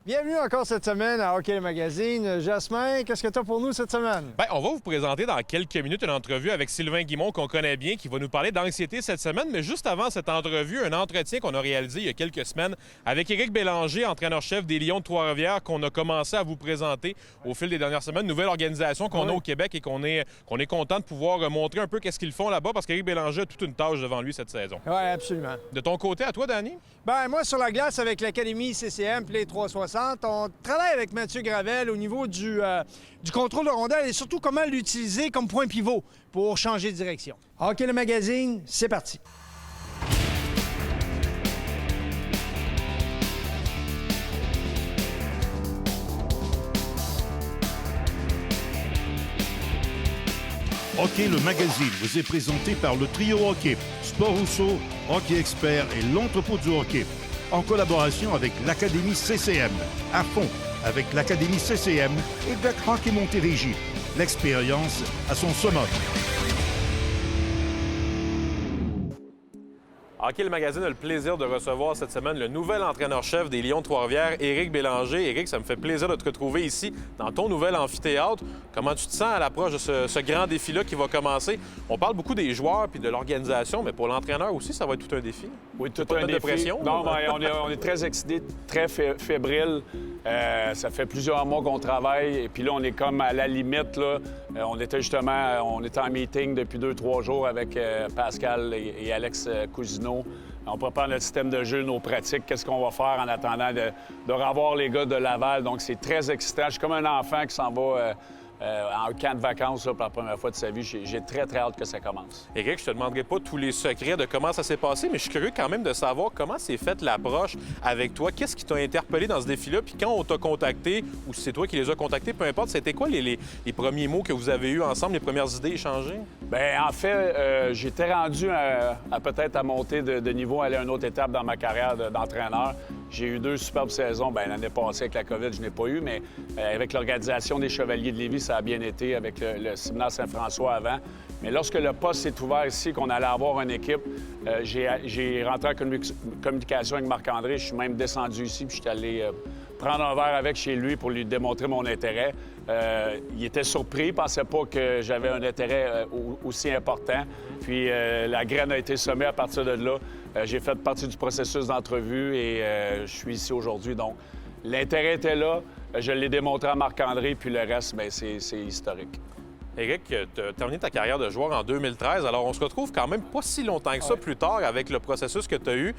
Bienvenue encore cette semaine à Hockey le Magazine. Jasmin, qu'est-ce que tu as pour nous cette semaine? Bien, on va vous présenter dans quelques minutes une entrevue avec Sylvain Guimond qu'on connaît bien, qui va nous parler d'anxiété cette semaine. Mais juste avant cette entrevue, un entretien qu'on a réalisé il y a quelques semaines avec Éric Bélanger, entraîneur-chef des Lions de Trois-Rivières, qu'on a commencé à vous présenter au fil des dernières semaines. Nouvelle organisation qu'on a au Québec et qu'on est content de pouvoir montrer un peu qu'est-ce qu'ils font là-bas parce qu'Éric Bélanger a toute une tâche devant lui cette saison. Oui, absolument. De ton côté, à toi, Danny? Ben moi, sur la glace, avec l'Académie CCM Play 360, on travaille avec Mathieu Gravel au niveau du contrôle de rondelle et surtout comment l'utiliser comme point pivot pour changer de direction. Hockey le Magazine, c'est parti. Hockey le Magazine vous est présenté par le Trio Hockey, Sport Rousseau, Hockey Expert et l'Entrepôt du Hockey, en collaboration avec l'Académie CCM, à fond avec l'Académie CCM et Duck Hockey Montérégie. L'expérience à son summum. Hockey le Magazine a le plaisir de recevoir cette semaine le nouvel entraîneur-chef des Lions de Trois-Rivières, Éric Bélanger. Éric, ça me fait plaisir de te retrouver ici dans ton nouvel amphithéâtre. Comment tu te sens à l'approche de ce grand défi-là qui va commencer? On parle beaucoup des joueurs puis de l'organisation, mais pour l'entraîneur aussi, ça va être tout un défi. Oui, tout Pas un de défi. pression? Non, ben, on est très excités, très fébriles. Ça fait plusieurs mois qu'on travaille et puis là, on est comme à la limite. Là. On était en meeting depuis 2-3 jours avec Pascal et Alex Cousineau. On prépare notre système de jeu, nos pratiques, qu'est-ce qu'on va faire en attendant de revoir les gars de Laval. Donc, c'est très excitant. Je suis comme un enfant qui s'en va en camp de vacances là, pour la première fois de sa vie. J'ai très, très hâte que ça commence. Éric, je te demanderai pas tous les secrets de comment ça s'est passé, mais je suis curieux quand même de savoir comment s'est faite l'approche avec toi. Qu'est-ce qui t'a interpellé dans ce défi-là? Puis quand on t'a contacté, ou si c'est toi qui les as contactés, peu importe, c'était quoi les premiers mots que vous avez eus ensemble, les premières idées échangées? Bien, en fait, j'étais rendu à peut-être à monter de niveau, aller à une autre étape dans ma carrière d'entraîneur. J'ai eu 2 superbes saisons. Bien, l'année passée, avec la COVID, je n'ai pas eu, mais avec l'organisation des Chevaliers de Lévis, ça a bien été, avec le séminaire Saint-François avant. Mais lorsque le poste s'est ouvert ici, qu'on allait avoir une équipe, j'ai rentré en communication avec Marc-André. Je suis même descendu ici, puis je suis allé prendre un verre avec chez lui pour lui démontrer mon intérêt. Il était surpris, il ne pensait pas que j'avais un intérêt aussi important. Puis la graine a été semée à partir de là. J'ai fait partie du processus d'entrevue et je suis ici aujourd'hui. Donc, l'intérêt était là. Je l'ai démontré à Marc-André, puis le reste, bien, c'est historique. Éric, tu as terminé ta carrière de joueur en 2013. Alors, on se retrouve quand même pas si longtemps que ça plus tard avec le processus que tu as eu.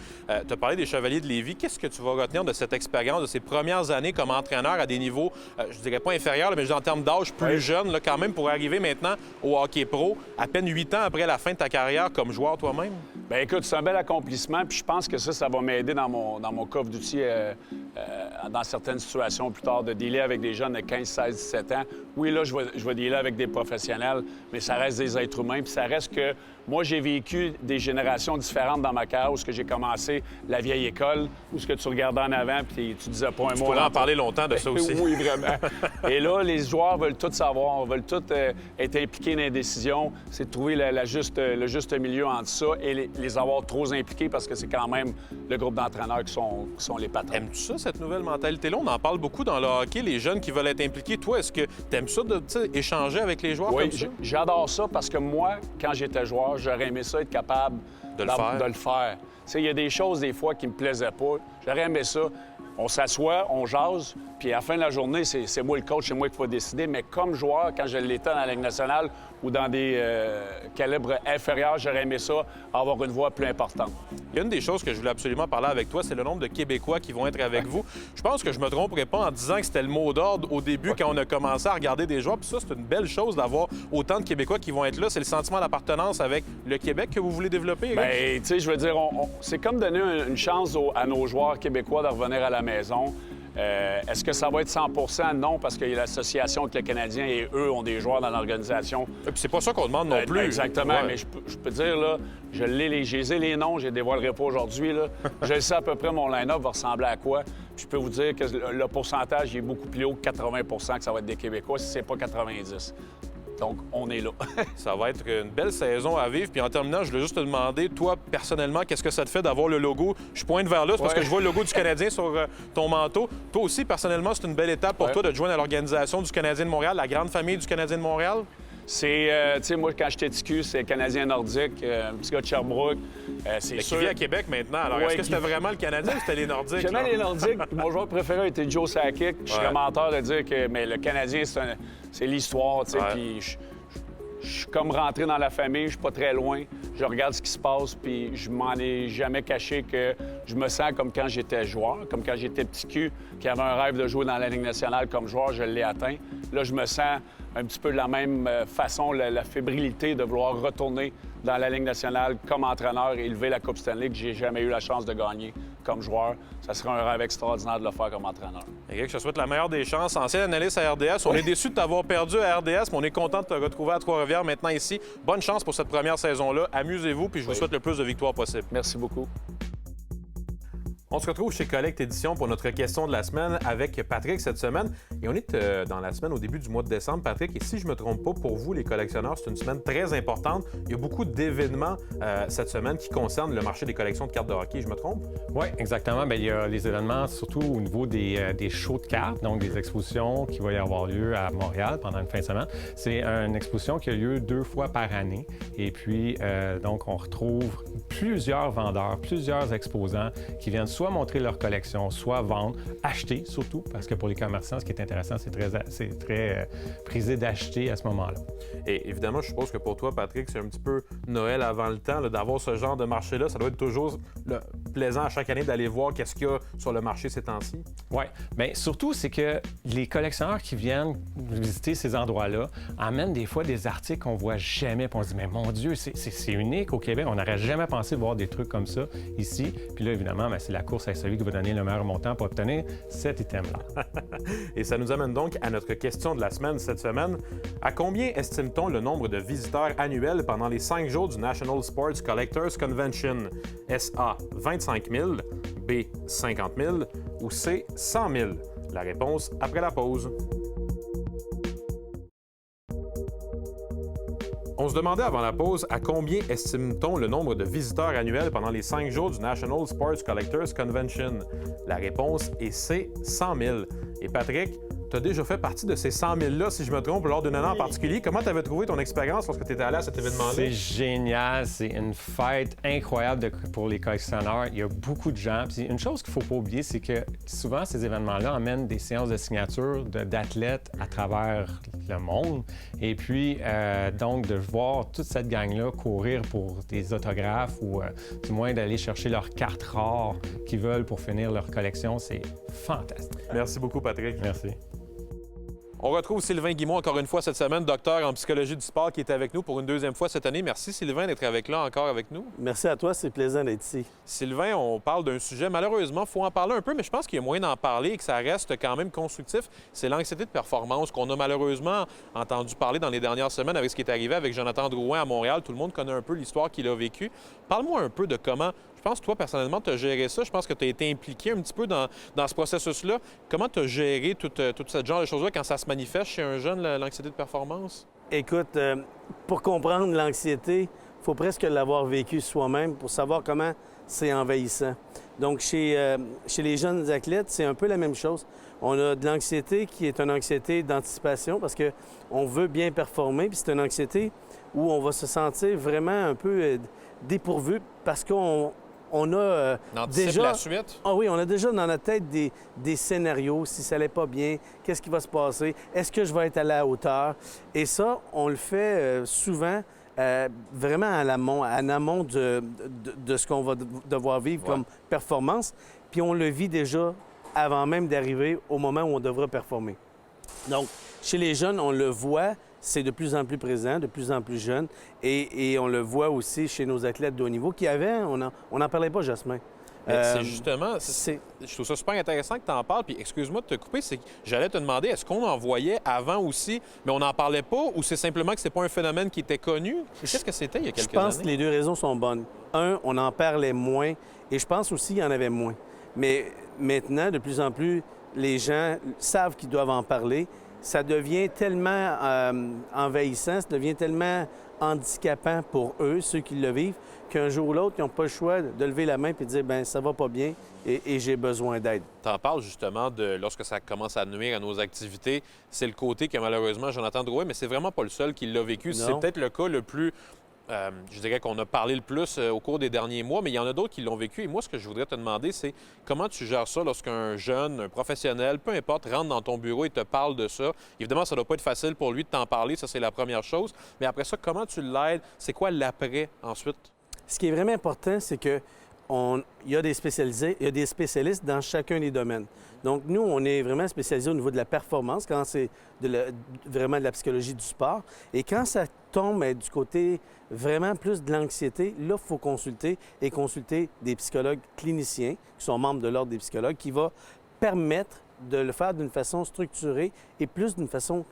Tu as parlé des Chevaliers de Lévis. Qu'est-ce que tu vas retenir de cette expérience, de ces premières années comme entraîneur à des niveaux, je dirais pas inférieurs, mais en termes d'âge plus jeune, là, quand même, pour arriver maintenant au hockey pro, à peine 8 ans après la fin de ta carrière comme joueur toi-même? Bien, écoute, c'est un bel accomplissement, puis je pense que ça va m'aider dans mon coffre d'outils dans certaines situations plus tard, de dealer avec des jeunes de 15, 16, 17 ans. Oui, là, je vais dealer avec des professionnels, mais ça reste des êtres humains, puis ça reste que moi, j'ai vécu des générations différentes dans ma carrière, où ce que j'ai commencé la vieille école, où ce que tu regardais en avant, puis tu disais pas un mot. Tu pourrais en parler longtemps de ça aussi. Oui, vraiment. Et là, les joueurs veulent tout savoir, veulent tout être impliqués dans les décisions. C'est de trouver le juste milieu entre ça et les avoir trop impliqués parce que c'est quand même le groupe d'entraîneurs qui sont les patrons. Aimes-tu ça, cette nouvelle mentalité-là? On en parle beaucoup dans le hockey, les jeunes qui veulent être impliqués. Toi, est-ce que tu aimes ça échanger avec les joueurs oui, comme ça? J'adore ça parce que moi, quand j'étais joueur, j'aurais aimé ça être capable de le faire. Tu sais, il y a des choses, des fois, qui me plaisaient pas. J'aurais aimé ça. On s'assoit, on jase, puis à la fin de la journée, c'est moi le coach, c'est moi qui faut décider. Mais comme joueur, quand je l'étais dans la Ligue nationale ou dans des calibres inférieurs, j'aurais aimé ça, avoir une voix plus importante. Il y a une des choses que je voulais absolument parler avec toi, c'est le nombre de Québécois qui vont être avec vous. Je pense que je me tromperais pas en disant que c'était le mot d'ordre au début quand on a commencé à regarder des joueurs. Puis ça, c'est une belle chose d'avoir autant de Québécois qui vont être là. C'est le sentiment d'appartenance avec le Québec que vous voulez développer, Éric? Bien, tu sais, je veux dire, c'est comme donner une chance à nos joueurs québécois de revenir à la maison. Est-ce que ça va être 100 %? Non, parce qu'il y a l'association avec les Canadiens et eux ont des joueurs dans l'organisation. Et puis c'est pas ça qu'on demande non plus. Exactement, Ouais. mais je peux dire, là, j'ai les noms, je les dévoilerai pas aujourd'hui. Là. Je sais à peu près mon line-up va ressembler à quoi. Puis je peux vous dire que le pourcentage est beaucoup plus haut que 80 % que ça va être des Québécois, si c'est pas 90. Donc, on est là. Ça va être une belle saison à vivre. Puis en terminant, je voulais juste te demander, toi, personnellement, qu'est-ce que ça te fait d'avoir le logo? Je pointe vers là, c'est parce que je vois le logo du Canadien sur ton manteau. Toi aussi, personnellement, c'est une belle étape pour toi de te joindre à l'organisation du Canadien de Montréal, la grande famille du Canadien de Montréal? C'est, tu sais, moi, quand j'étais TQ, c'est Canadien nordique, un petit gars de Sherbrooke. C'est Mais sûr. qui vit à Québec maintenant. Alors, Ouais, est-ce que c'était vraiment le Canadien ou c'était les Nordiques? J'aimais là? les Nordiques. Puis mon joueur préféré était Joe Sakic. Je serais menteur de dire que mais le Canadien, c'est l'histoire, tu sais. Puis je suis comme rentré dans la famille, je suis pas très loin. Je regarde ce qui se passe, puis je m'en ai jamais caché que je me sens comme quand j'étais joueur, comme quand j'étais petit cul, qui avait un rêve de jouer dans la Ligue nationale comme joueur, je l'ai atteint. Là, je me sens un petit peu de la même façon, la fébrilité de vouloir retourner dans la Ligue nationale comme entraîneur et élever la Coupe Stanley que j'ai jamais eu la chance de gagner comme joueur. Ça serait un rêve extraordinaire de le faire comme entraîneur. Eric, je te souhaite la meilleure des chances. Ancien analyste à RDS. On est déçu de t'avoir perdu à RDS, mais on est content de te retrouver à Trois-Rivières maintenant ici. Bonne chance pour cette première saison-là. Amusez-vous, puis je vous souhaite le plus de victoires possible. Merci beaucoup. On se retrouve chez Collect Édition pour notre question de la semaine avec Patrick cette semaine. Et on est dans la semaine au début du mois de décembre, Patrick. Et si je ne me trompe pas, pour vous, les collectionneurs, c'est une semaine très importante. Il y a beaucoup d'événements cette semaine qui concernent le marché des collections de cartes de hockey. Je me trompe? Oui, exactement. Bien, il y a les événements surtout au niveau des shows de cartes, donc des expositions qui vont y avoir lieu à Montréal pendant une fin de semaine. C'est une exposition qui a lieu 2 fois par année. Et puis, donc, on retrouve plusieurs vendeurs, plusieurs exposants qui viennent soit montrer leur collection, soit vendre, acheter surtout, parce que pour les commerçants, ce qui est intéressant, c'est très prisé d'acheter à ce moment-là. Et évidemment, je suppose que pour toi, Patrick, c'est un petit peu Noël avant le temps, d'avoir ce genre de marché-là. Ça doit être toujours plaisant à chaque année d'aller voir qu'est-ce qu'il y a sur le marché ces temps-ci. Oui. Bien, surtout, c'est que les collectionneurs qui viennent visiter ces endroits-là amènent des fois des articles qu'on voit jamais. Puis on se dit, mais mon Dieu, c'est unique au Québec. On n'aurait jamais pensé voir des trucs comme ça ici. Puis là, évidemment, bien, c'est la course à celui qui va donner le meilleur montant pour obtenir cet item-là. Et ça nous amène donc à notre question de la semaine cette semaine. À combien estime-t-on le nombre de visiteurs annuels pendant les 5 jours du National Sports Collectors Convention? Est-ce A, 25 000, B, 50 000 ou C, 100 000? La réponse après la pause. On se demandait avant la pause à combien estime-t-on le nombre de visiteurs annuels pendant les 5 jours du National Sports Collectors Convention? La réponse est C, 100 000. Et Patrick, tu as déjà fait partie de ces 100 000-là, si je me trompe, lors d'une année en particulier. Comment tu avais trouvé ton expérience lorsque tu étais allé à cet événement-là? C'est génial. C'est une fête incroyable pour les collectionneurs. Il y a beaucoup de gens. Puis une chose qu'il ne faut pas oublier, c'est que souvent, ces événements-là amènent des séances de signature d'athlètes à travers le monde. Et puis, donc, de voir toute cette gang-là courir pour des autographes ou du moins d'aller chercher leurs cartes rares qu'ils veulent pour finir leur collection, c'est fantastique. Merci beaucoup, Patrick. Merci. On retrouve Sylvain Guimont encore une fois cette semaine, docteur en psychologie du sport, qui est avec nous pour une deuxième fois cette année. Merci Sylvain d'être encore avec nous. Merci à toi, c'est plaisant d'être ici. Sylvain, on parle d'un sujet, malheureusement, il faut en parler un peu, mais je pense qu'il y a moyen d'en parler et que ça reste quand même constructif. C'est l'anxiété de performance qu'on a malheureusement entendu parler dans les dernières semaines avec ce qui est arrivé avec Jonathan Drouin à Montréal. Tout le monde connaît un peu l'histoire qu'il a vécue. Parle-moi un peu de comment, je pense que toi, personnellement, tu as géré ça. Je pense que tu as été impliqué un petit peu dans ce processus-là. Comment tu as géré tout ce genre de choses-là quand ça se manifeste chez un jeune, l'anxiété de performance? Écoute, pour comprendre l'anxiété, il faut presque l'avoir vécu soi-même pour savoir comment c'est envahissant. Donc, chez les jeunes athlètes, c'est un peu la même chose. On a de l'anxiété qui est une anxiété d'anticipation parce qu'on veut bien performer, puis c'est une anxiété où on va se sentir vraiment un peu dépourvu parce qu'on a déjà la suite? Ah oui, on a déjà dans notre tête des scénarios. Si ça n'allait pas bien, qu'est-ce qui va se passer? Est-ce que je vais être à la hauteur? Et ça, on le fait souvent vraiment en amont de ce qu'on va devoir vivre comme performance. Puis on le vit déjà avant même d'arriver au moment où on devra performer. Donc, chez les jeunes, on le voit, c'est de plus en plus présent, de plus en plus jeune. Et on le voit aussi chez nos athlètes de haut niveau qui avaient, on n'en parlait pas, Jasmin. C'est justement, je trouve ça super intéressant que tu en parles. Puis excuse-moi de te couper, c'est que j'allais te demander, est-ce qu'on en voyait avant aussi, mais on n'en parlait pas, ou c'est simplement que c'est pas un phénomène qui était connu? Qu'est-ce que c'était il y a quelques années? Je pense que les deux raisons sont bonnes. Un, on en parlait moins, et je pense aussi qu'il y en avait moins. Mais maintenant, de plus en plus, les gens savent qu'ils doivent en parler. ça devient tellement envahissant, ça devient tellement handicapant pour eux, ceux qui le vivent, qu'un jour ou l'autre, ils n'ont pas le choix de lever la main et de dire « bien, ça va pas bien et j'ai besoin d'aide ». Tu en parles justement de lorsque ça commence à nuire à nos activités. C'est le côté que malheureusement Jonathan Drouin, mais c'est vraiment pas le seul qui l'a vécu. C'est peut-être le cas le plus... je dirais qu'on a parlé le plus au cours des derniers mois, mais il y en a d'autres qui l'ont vécu. Et moi, ce que je voudrais te demander, c'est comment tu gères ça lorsqu'un jeune, un professionnel, peu importe, rentre dans ton bureau et te parle de ça. Évidemment, ça ne doit pas être facile pour lui de t'en parler, ça c'est la première chose. Mais après ça, comment tu l'aides? C'est quoi l'après ensuite? Ce qui est vraiment important, c'est qu'il y a des spécialistes dans chacun des domaines. Donc, nous, on est vraiment spécialisés au niveau de la performance, quand c'est vraiment de la psychologie du sport. Et quand ça tombe du côté vraiment plus de l'anxiété, là, il faut consulter des psychologues cliniciens qui sont membres de l'Ordre des psychologues qui va permettre de le faire d'une façon structurée et plus d'une façon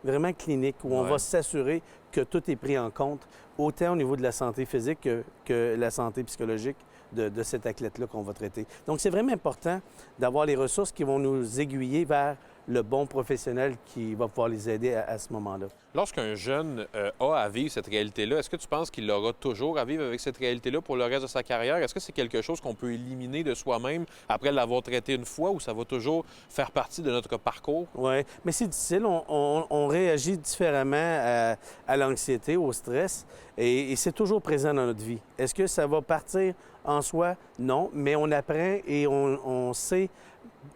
vraiment clinique, où on va s'assurer que tout est pris en compte, autant au niveau de la santé physique que la santé psychologique de cet athlète-là qu'on va traiter. Donc, c'est vraiment important d'avoir les ressources qui vont nous aiguiller vers le bon professionnel qui va pouvoir les aider à ce moment-là. Lorsqu'un jeune a à vivre cette réalité-là, est-ce que tu penses qu'il aura toujours à vivre avec cette réalité-là pour le reste de sa carrière? Est-ce que c'est quelque chose qu'on peut éliminer de soi-même après l'avoir traité une fois ou ça va toujours faire partie de notre parcours? Oui, mais c'est difficile. On réagit différemment à l'anxiété, au stress, et c'est toujours présent dans notre vie. Est-ce que ça va partir en soi? Non, mais on apprend et on sait,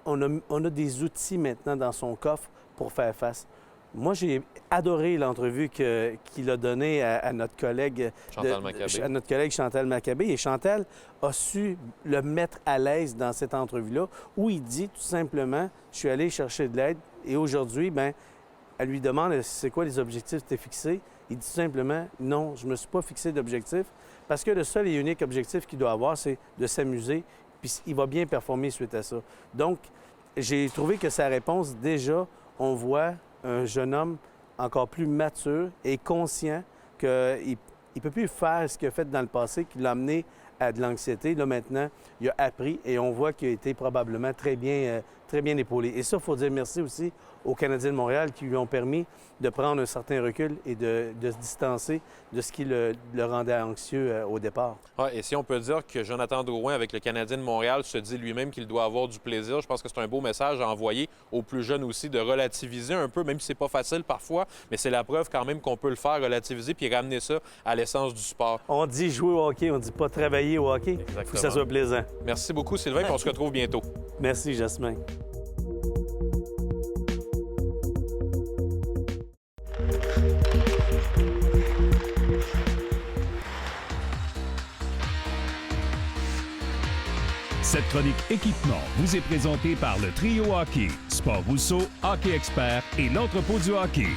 on a des outils maintenant dans son coffre pour faire face. Moi, j'ai adoré l'entrevue qu'il a donnée à notre collègue Chantal Maccabé. Et Chantal a su le mettre à l'aise dans cette entrevue-là, où il dit tout simplement, je suis allé chercher de l'aide et aujourd'hui, bien, elle lui demande, c'est quoi les objectifs que tu t'es fixés? Il dit tout simplement, non, je ne me suis pas fixé d'objectif parce que le seul et unique objectif qu'il doit avoir, c'est de s'amuser, puis il va bien performer suite à ça. Donc, j'ai trouvé que sa réponse, déjà, on voit un jeune homme encore plus mature et conscient qu'il ne peut plus faire ce qu'il a fait dans le passé, qui l'a amené à de l'anxiété. Là, maintenant, il a appris et on voit qu'il a été probablement très bien épaulé. Et ça, il faut dire merci aussi aux Canadiens de Montréal qui lui ont permis de prendre un certain recul et de se distancer de ce qui le rendait anxieux au départ. Ouais, et si on peut dire que Jonathan Drouin, avec le Canadien de Montréal, se dit lui-même qu'il doit avoir du plaisir, je pense que c'est un beau message à envoyer aux plus jeunes aussi, de relativiser un peu, même si c'est pas facile parfois, mais c'est la preuve quand même qu'on peut le faire, relativiser, puis ramener ça à l'essence du sport. On dit jouer au hockey, on dit pas travailler au hockey. Il faut que ça soit plaisant. Merci beaucoup, Sylvain, puis on se retrouve bientôt. Merci, Jasmin. Cette chronique équipement vous est présentée par le Trio Hockey, Sport Rousseau, Hockey Expert et l'entrepôt du hockey.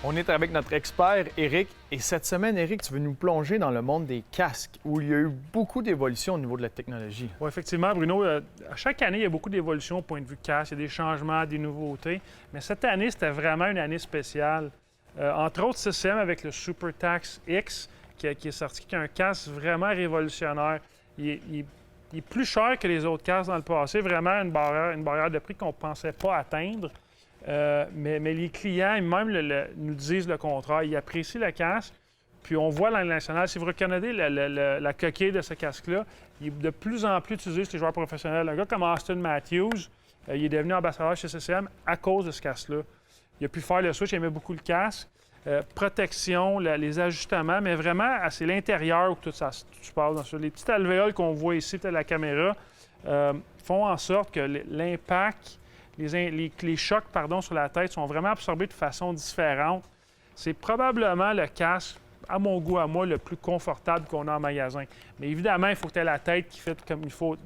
On est avec notre expert, Éric. Et cette semaine, Éric, tu veux nous plonger dans le monde des casques, où il y a eu beaucoup d'évolutions au niveau de la technologie. Oui, effectivement, Bruno. À chaque année, il y a beaucoup d'évolutions au point de vue casque. Il y a des changements, des nouveautés. Mais cette année, c'était vraiment une année spéciale. Entre autres, CCM avec le SuperTax X, qui est sorti, qui est un casque vraiment révolutionnaire. Il est plus cher que les autres casques dans le passé. Vraiment une barrière de prix qu'on ne pensait pas atteindre. Mais les clients, même nous disent le contraire. Ils apprécient le casque. Puis on voit dans l'international, si vous reconnaissez la coquille de ce casque-là, il est de plus en plus utilisé chez les joueurs professionnels. Un gars comme Austin Matthews, il est devenu ambassadeur chez CCM à cause de ce casque-là. Il a pu faire le switch, il aimait beaucoup le casque. Protection, les ajustements, mais vraiment, c'est l'intérieur où tout ça se passe. Les petites alvéoles qu'on voit ici, peut-être la caméra, font en sorte que l'impact, les chocs sur la tête sont vraiment absorbés de façon différente. C'est probablement le casque, à mon goût, à moi, le plus confortable qu'on a en magasin. Mais évidemment, il faut que tu aies la tête qui fait comme il faut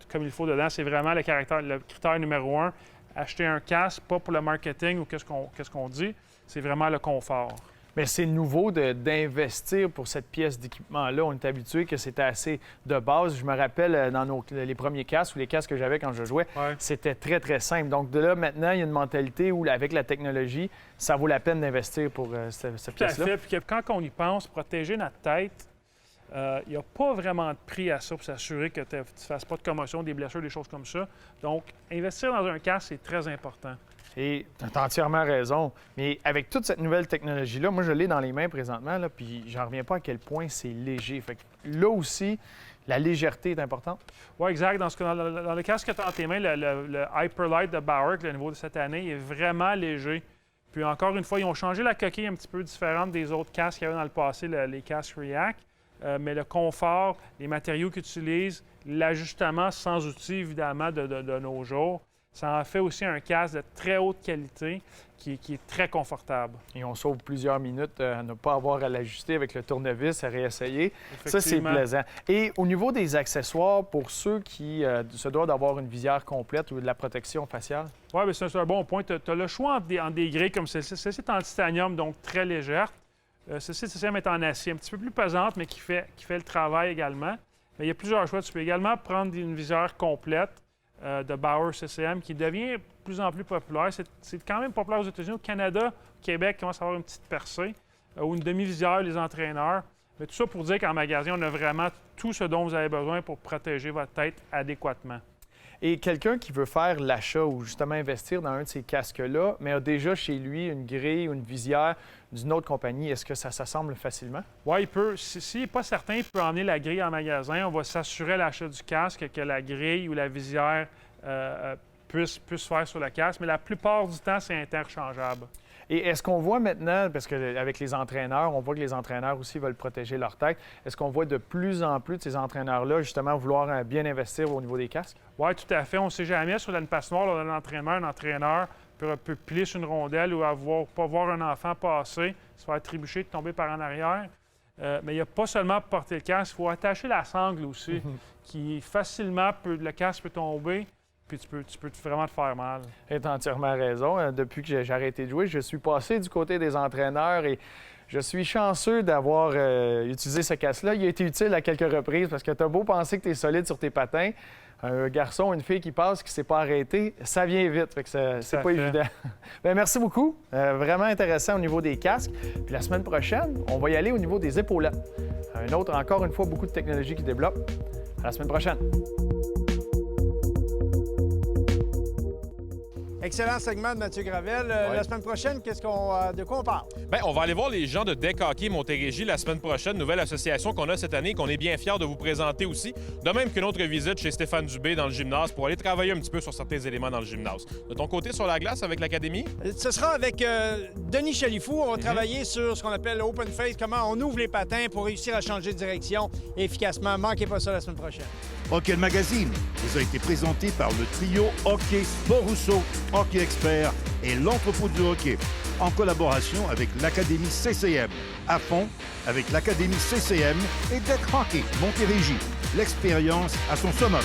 dedans. C'est vraiment le critère numéro 1. Acheter un casque, pas pour le marketing ou qu'est-ce qu'on dit, c'est vraiment le confort. Mais c'est nouveau d'investir pour cette pièce d'équipement-là. On est habitué que c'était assez de base. Je me rappelle dans les premiers casques ou les casques que j'avais quand je jouais, c'était très, très simple. Donc de là, maintenant, il y a une mentalité où, avec la technologie, ça vaut la peine d'investir pour cette pièce-là. Tout à fait. Puis quand on y pense, protéger notre tête, Il n'y a pas vraiment de prix à ça pour s'assurer que tu ne fasses pas de commotion, des blessures, des choses comme ça. Donc, investir dans un casque, c'est très important. Et tu as entièrement raison. Mais avec toute cette nouvelle technologie-là, moi, je l'ai dans les mains présentement, là, puis j'en reviens pas à quel point c'est léger. Fait que là aussi, la légèreté est importante. Oui, exact. Dans le casque que tu as dans tes mains, le Hyperlight de Bauer, le nouveau de cette année, est vraiment léger. Puis encore une fois, ils ont changé la coquille un petit peu différente des autres casques qu'il y avait dans le passé, les casques React. Mais le confort, les matériaux qu'ils utilisent, l'ajustement sans outils, évidemment, de nos jours, ça en fait aussi un casque de très haute qualité qui est très confortable. Et on sauve plusieurs minutes à ne pas avoir à l'ajuster avec le tournevis, à réessayer. Ça, c'est plaisant. Et au niveau des accessoires, pour ceux qui se doivent d'avoir une visière complète ou de la protection faciale? Oui, mais c'est un bon point. Tu as le choix entre des grilles comme celle-ci. Celle-ci est en titanium, donc très légère. Celle-ci est en acier, un petit peu plus pesante, mais qui fait le travail également. Mais il y a plusieurs choix. Tu peux également prendre une visière complète de Bauer CCM qui devient de plus en plus populaire. C'est quand même populaire aux États-Unis. Au Canada, au Québec, commence à avoir une petite percée ou une demi-visière, les entraîneurs. Mais tout ça pour dire qu'en magasin, on a vraiment tout ce dont vous avez besoin pour protéger votre tête adéquatement. Et quelqu'un qui veut faire l'achat ou justement investir dans un de ces casques-là, mais a déjà chez lui une grille ou une visière d'une autre compagnie, est-ce que ça s'assemble facilement? Oui, il peut. S'il n'est pas certain, il peut emmener la grille en magasin. On va s'assurer à l'achat du casque que la grille ou la visière puisse faire sur le casque, mais la plupart du temps, c'est interchangeable. Et est-ce qu'on voit maintenant, parce qu'avec les entraîneurs, on voit que les entraîneurs aussi veulent protéger leur tête, est-ce qu'on voit de plus en plus de ces entraîneurs-là, justement, vouloir bien investir au niveau des casques? Oui, tout à fait. On ne sait jamais. Sur une patinoire, on a un entraîneur peut plier sur une rondelle ou pas voir un enfant passer, se faire trébucher, tomber par en arrière. Mais il n'y a pas seulement porter le casque, il faut attacher la sangle aussi, qui facilement, le casque peut tomber. Puis tu peux vraiment te faire mal. Tu as entièrement raison. Depuis que j'ai arrêté de jouer, je suis passé du côté des entraîneurs et je suis chanceux d'avoir utilisé ce casque-là. Il a été utile à quelques reprises parce que tu as beau penser que tu es solide sur tes patins, un garçon, une fille qui passe, qui ne s'est pas arrêté, ça vient vite. Fait que c'est pas évident. Bien, merci beaucoup. Vraiment intéressant au niveau des casques. Puis la semaine prochaine, on va y aller au niveau des épaulettes. Encore une fois, beaucoup de technologies qui développent. À la semaine prochaine. Excellent segment de Mathieu Gravel. La semaine prochaine, de quoi on parle? Bien, on va aller voir les gens de Deck Hockey Montérégie la semaine prochaine, nouvelle association qu'on a cette année, qu'on est bien fiers de vous présenter aussi. De même qu'une autre visite chez Stéphane Dubé dans le gymnase pour aller travailler un petit peu sur certains éléments dans le gymnase. De ton côté, sur la glace avec l'Académie? Ce sera avec Denis Chalifou. On va travailler sur ce qu'on appelle l'open face, comment on ouvre les patins pour réussir à changer de direction efficacement. Manquez pas ça la semaine prochaine. Hockey Magazine vous a été présenté par le trio Hockey Sport Rousseau, Hockey Expert et l'entrepôt du hockey, en collaboration avec l'Académie CCM. À fond avec l'Académie CCM et Deck Hockey Montérégie. L'expérience à son summum.